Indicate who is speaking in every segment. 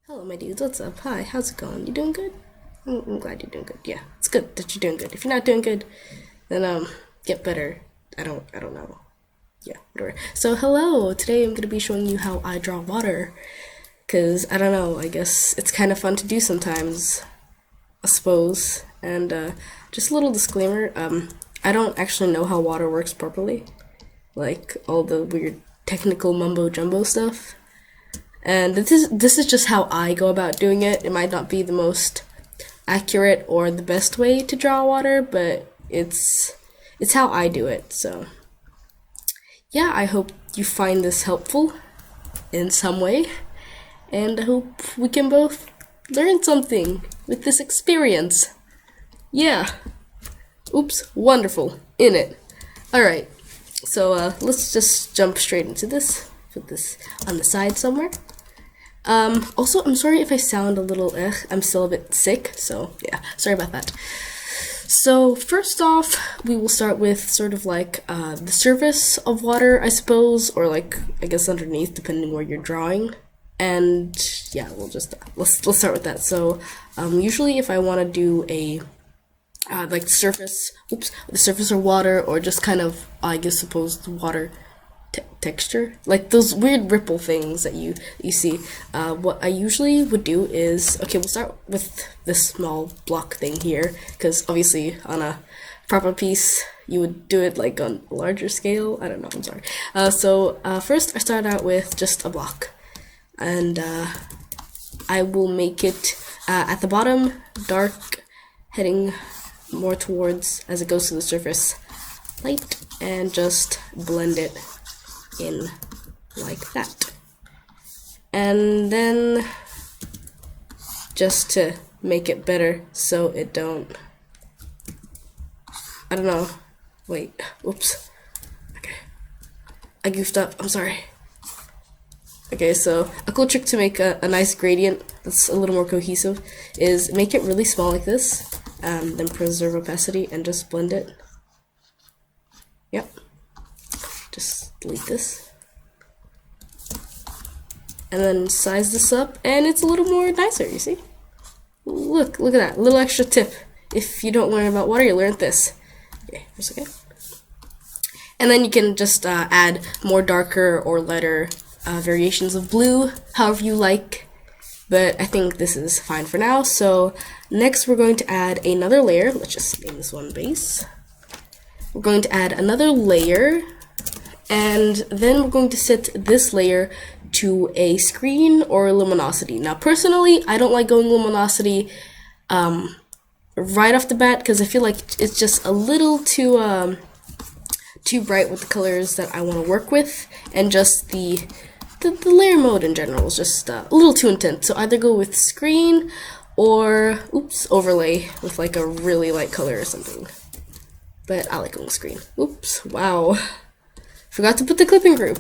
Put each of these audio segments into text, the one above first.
Speaker 1: Hello, my dudes. What's up? Hi, how's it going? You doing good? I'm glad you're doing good. Yeah, it's good that you're doing good. If you're not doing good, then get better. I don't know. Yeah, whatever. So hello. Today I'm gonna be showing you how I draw water. Cause I don't know. I guess it's kind of fun to do sometimes. I suppose. And just a little disclaimer. I don't actually know how water works properly. Like all the weird technical mumbo jumbo stuff. And this is just how I go about doing it. It might not be the most accurate or the best way to draw water, but it's how I do it. So yeah, I hope you find this helpful in some way, and I hope we can both learn something with this experience. Yeah. Oops, wonderful. In it. Alright, so let's just jump straight into this. Put this on the side somewhere. Also, I'm sorry if I sound a little I'm still a bit sick, so yeah, sorry about that. So first off, we will start with sort of like the surface of water, I suppose, or like I guess underneath, depending where you're drawing. And yeah, we'll just let's start with that. So usually, if I want to do a like the surface of water, or just kind of I guess suppose the water texture, like those weird ripple things that you see. What I usually would do is, okay, we'll start with this small block thing here, because obviously on a proper piece you would do it like on a larger scale. I don't know, I'm sorry. So first I start out with just a block, and I will make it at the bottom dark, heading more towards as it goes to the surface light, and just blend it in like that. And then just to make it better so it don't, I don't know, wait, oops, okay, I goofed up, I'm sorry. Okay, so a cool trick to make a nice gradient that's a little more cohesive is make it really small like this, then preserve opacity and just blend it. Yep. Just delete this. And then size this up, and it's a little more nicer, you see? Look at that. Little extra tip. If you don't learn about water, you learn this. Okay, that's okay. And then you can just add more darker or lighter variations of blue, however you like. But I think this is fine for now. So next we're going to add another layer. Let's just name this one base. We're going to add another layer, and then we're going to set this layer to a screen or luminosity. Now personally, I don't like going luminosity right off the bat, because I feel like it's just a little too bright with the colors that I want to work with, and just the layer mode in general is just a little too intense. So either go with screen or overlay with like a really light color or something. But I like going screen. Oops, wow. Forgot to put the clipping group.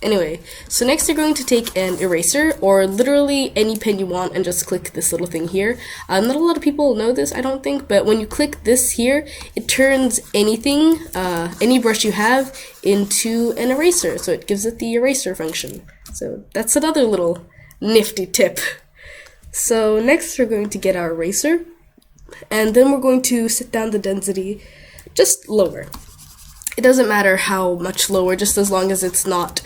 Speaker 1: Anyway, so next you're going to take an eraser, or literally any pen you want, and just click this little thing here. Not a lot of people know this, I don't think, but when you click this here, it turns anything, any brush you have, into an eraser. So it gives it the eraser function. So that's another little nifty tip. So next we're going to get our eraser, and then we're going to set down the density just lower. It doesn't matter how much lower, just as long as it's not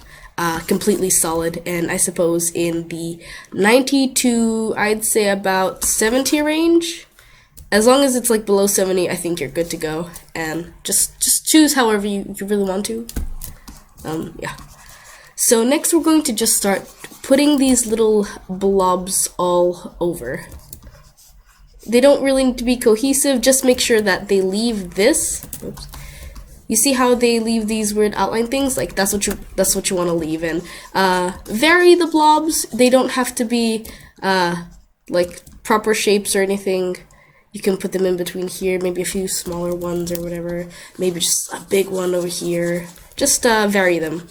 Speaker 1: completely solid. And I suppose in the 90 to, I'd say, about 70 range. As long as it's like below 70, I think you're good to go. And just choose however you really want to. Yeah. So next we're going to just start putting these little blobs all over. They don't really need to be cohesive, just make sure that they leave this. Oops. You see how they leave these weird outline things? Like that's what you want to leave. And vary the blobs. They don't have to be like proper shapes or anything. You can put them in between here, maybe a few smaller ones or whatever. Maybe just a big one over here. Just vary them.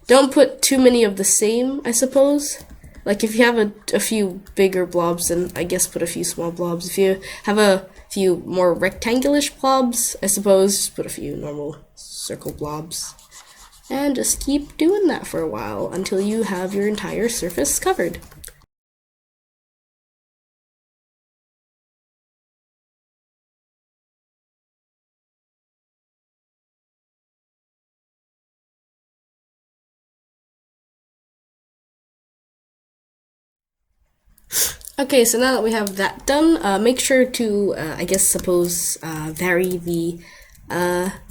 Speaker 1: Don't put too many of the same, I suppose. Like if you have a few bigger blobs, then I guess put a few small blobs. If you have a few more rectangular-ish blobs, I suppose just put a few normal circle blobs. And just keep doing that for a while until you have your entire surface covered. Okay, so now that we have that done, make sure to, vary the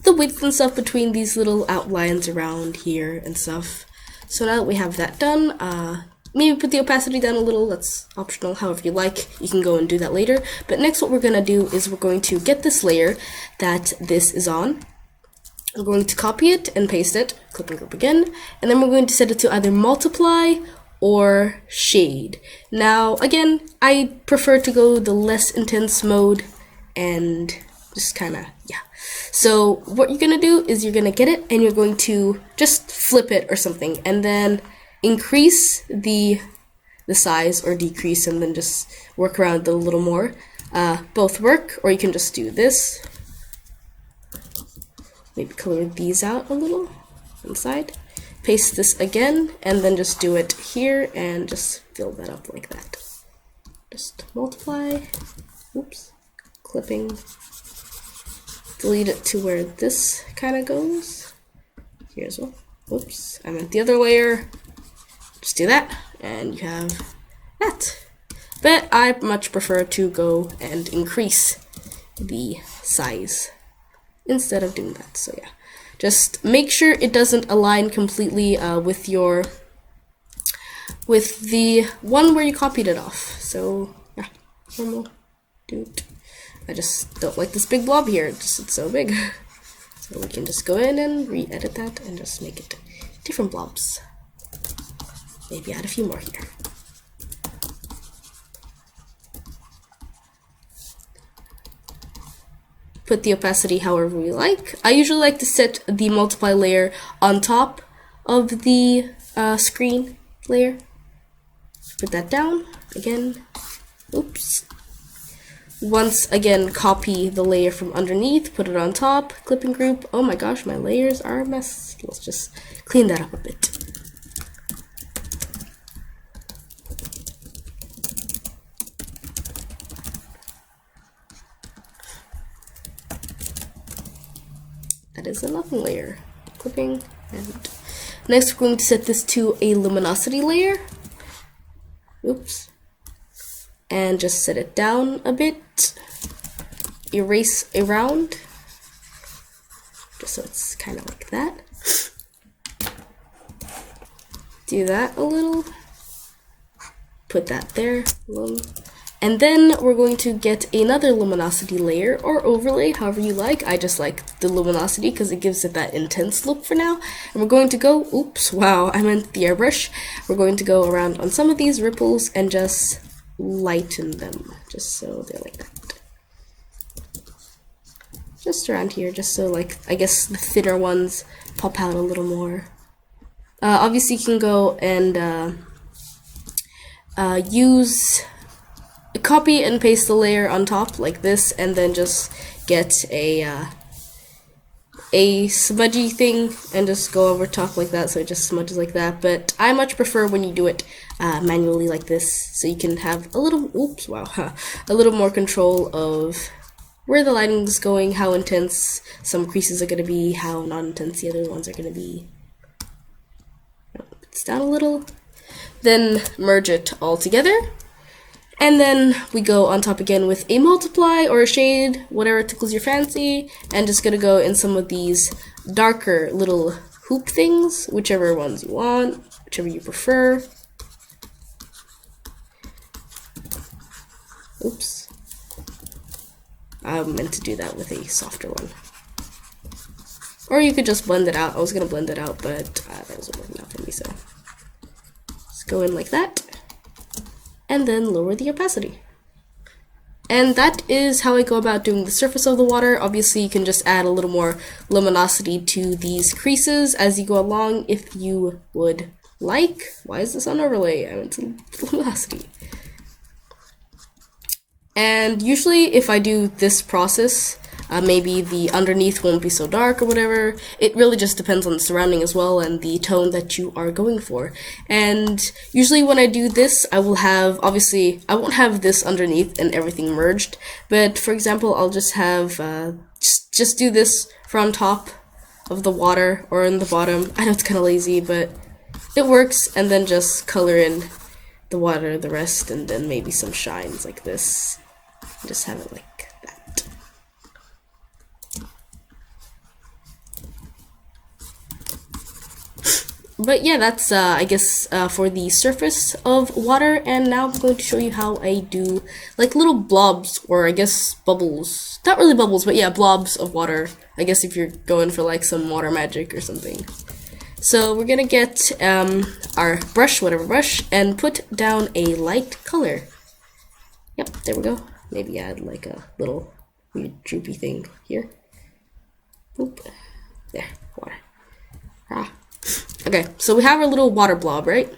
Speaker 1: width and stuff between these little outlines around here and stuff. So now that we have that done, maybe put the opacity down a little. That's optional, however you like. You can go and do that later. But next what we're going to do is we're going to get this layer that this is on. We're going to copy it and paste it, click and group again, and then we're going to set it to either multiply or shade. Now, again, I prefer to go the less intense mode and just kind of, yeah. So what you're going to do is you're going to get it and you're going to just flip it or something and then increase the size or decrease and then just work around a little more. Both work, or you can just do this. Maybe color these out a little inside. Paste this again, and then just do it here, and just fill that up like that. Just multiply, oops, clipping, delete it to where this kind of goes, here as well. Oops, I meant the other layer. Just do that, and you have that. But I much prefer to go and increase the size instead of doing that, so yeah. Just make sure it doesn't align completely with the one where you copied it off. So yeah, normal, dude. I just don't like this big blob here. It's so big. So we can just go in and re-edit that and just make it different blobs. Maybe add a few more here. Put the opacity however we like. I usually like to set the multiply layer on top of the screen layer. Put that down again. Oops. Once again, copy the layer from underneath, put it on top, clip and group. Oh my gosh, my layers are a mess. Let's just clean that up a bit. That is a nothing layer. Clipping, and next we're going to set this to a luminosity layer. Oops. And just set it down a bit. Erase around. Just so it's kind of like that. Do that a little. Put that there. And then we're going to get another luminosity layer or overlay, however you like. I just like the luminosity because it gives it that intense look for now. And we're going to go, oops, wow, I meant the airbrush. We're going to go around on some of these ripples and just lighten them, just so they're like that. Just around here, just so like, I guess the thinner ones pop out a little more. Obviously you can go and copy and paste the layer on top like this, and then just get a smudgy thing and just go over top like that, so it just smudges like that. But I much prefer when you do it manually like this, so you can have a little, oops, wow, a little more control of where the lighting is going, how intense some creases are going to be, how not intense the other ones are going to be. It's down a little, then merge it all together. And then we go on top again with a multiply or a shade, whatever tickles your fancy, and just gonna go in some of these darker little hoop things, whichever ones you want, whichever you prefer. Oops. I meant to do that with a softer one. Or you could just blend it out. I was gonna blend it out, but that wasn't working out for me, so. Just go in like that. And then lower the opacity. And that is how I go about doing the surface of the water. Obviously, you can just add a little more luminosity to these creases as you go along if you would like. Why is this on overlay? I went to luminosity. And usually if I do this process, maybe the underneath won't be so dark or whatever. It really just depends on the surrounding as well and the tone that you are going for. And usually when I do this, I will have, obviously, I won't have this underneath and everything merged. But for example, I'll just have, just do this from top of the water or in the bottom. I know it's kind of lazy, but it works. And then just color in the water, the rest, and then maybe some shines like this. Just have it like that. But yeah, that's I guess for the surface of water, and now I'm going to show you how I do like little blobs, or I guess bubbles. Not really bubbles, but yeah, blobs of water. I guess if you're going for like some water magic or something. So we're gonna get our brush, whatever brush, and put down a light color. Yep, there we go. Maybe add like a little weird droopy thing here. Boop. There, water. Ah. Okay, so we have our little water blob, right?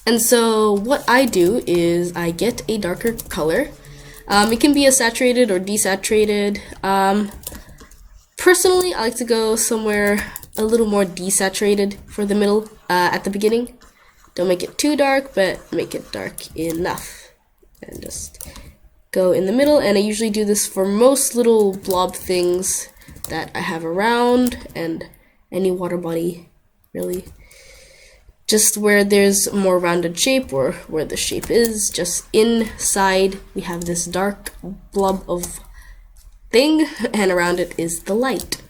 Speaker 1: And so what I do is I get a darker color. It can be a saturated or desaturated. Personally, I like to go somewhere a little more desaturated for the middle at the beginning. Don't make it too dark, but make it dark enough. And just go in the middle, and I usually do this for most little blob things that I have around, and any water body, really. Just where there's a more rounded shape, or where the shape is, just inside we have this dark blob of thing, and around it is the light.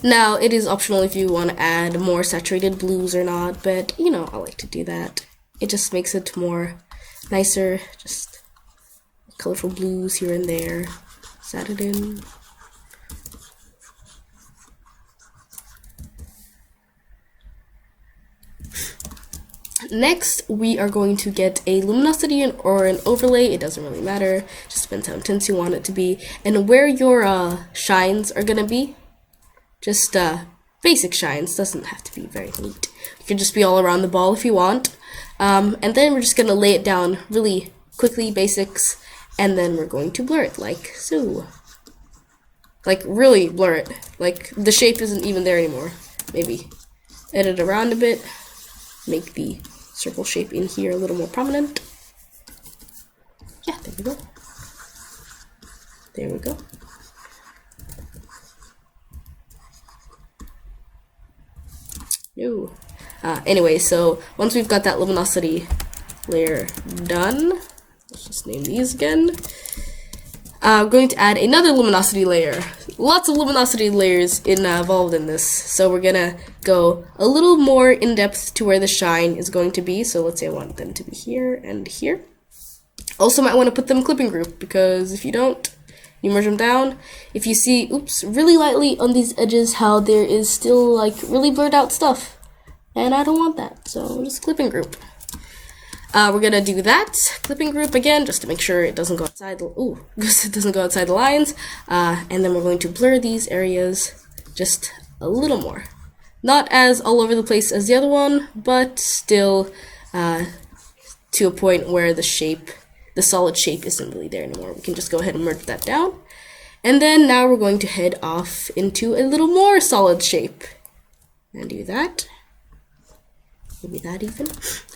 Speaker 1: Now, it is optional if you want to add more saturated blues or not, but you know, I like to do that. It just makes it more nicer, just colorful blues here and there. Set it in. Next, we are going to get a luminosity or an overlay. It doesn't really matter. Just depends how intense you want it to be and where your shines are gonna be. Just basic shines. Doesn't have to be very neat. It can just be all around the ball if you want. And then we're just gonna lay it down really quickly, basics, and then we're going to blur it like so. Like really blur it. Like the shape isn't even there anymore. Maybe edit around a bit. Make the circle shape in here a little more prominent. Yeah, there we go. There we go. Ooh. Anyway, so once we've got that luminosity layer done, let's just name these again. I'm going to add another luminosity layer. Lots of luminosity layers involved in this. So we're gonna go a little more in depth to where the shine is going to be. So let's say I want them to be here and here. Also might want to put them clipping group, because if you don't, you merge them down. If you see, oops, really lightly on these edges how there is still like really blurred out stuff. And I don't want that, so just clipping group. We're gonna do that clipping group again, just to make sure it doesn't go outside the it doesn't go outside the lines. And then we're going to blur these areas just a little more. Not as all over the place as the other one, but still to a point where the shape, the solid shape, isn't really there anymore. We can just go ahead and merge that down. And then now we're going to head off into a little more solid shape. And do that. Maybe that even.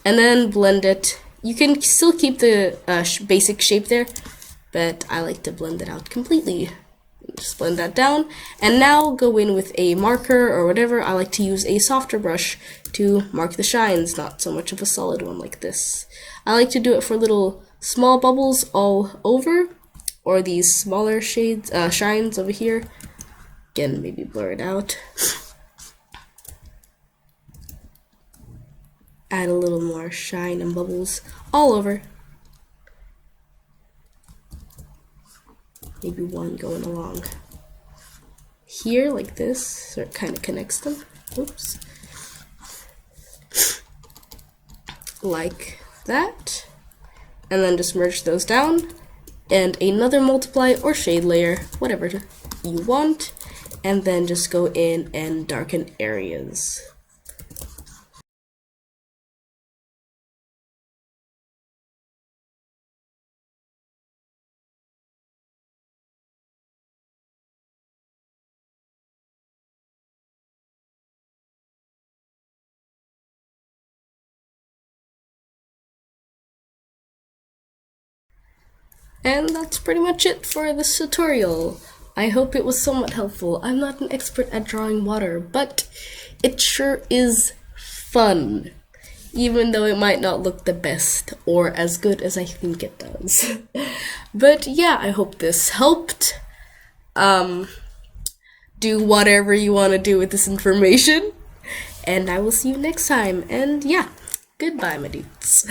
Speaker 1: And then blend it. You can still keep the basic shape there, but I like to blend it out completely. Just blend that down. And now go in with a marker or whatever. I like to use a softer brush to mark the shines, not so much of a solid one like this. I like to do it for little small bubbles all over, or these smaller shades, shines over here. Again, maybe blur it out. Add a little more shine and bubbles all over. Maybe one going along here like this, so it kind of connects them. Oops. Like that. And then just merge those down. And another multiply or shade layer, whatever you want. And then just go in and darken areas. And that's pretty much it for this tutorial. I hope it was somewhat helpful. I'm not an expert at drawing water, but it sure is fun. even though it might not look the best or as good as I think it does. But yeah, I hope this helped. Do whatever you want to do with this information, and I will see you next time. And yeah, goodbye, my dudes.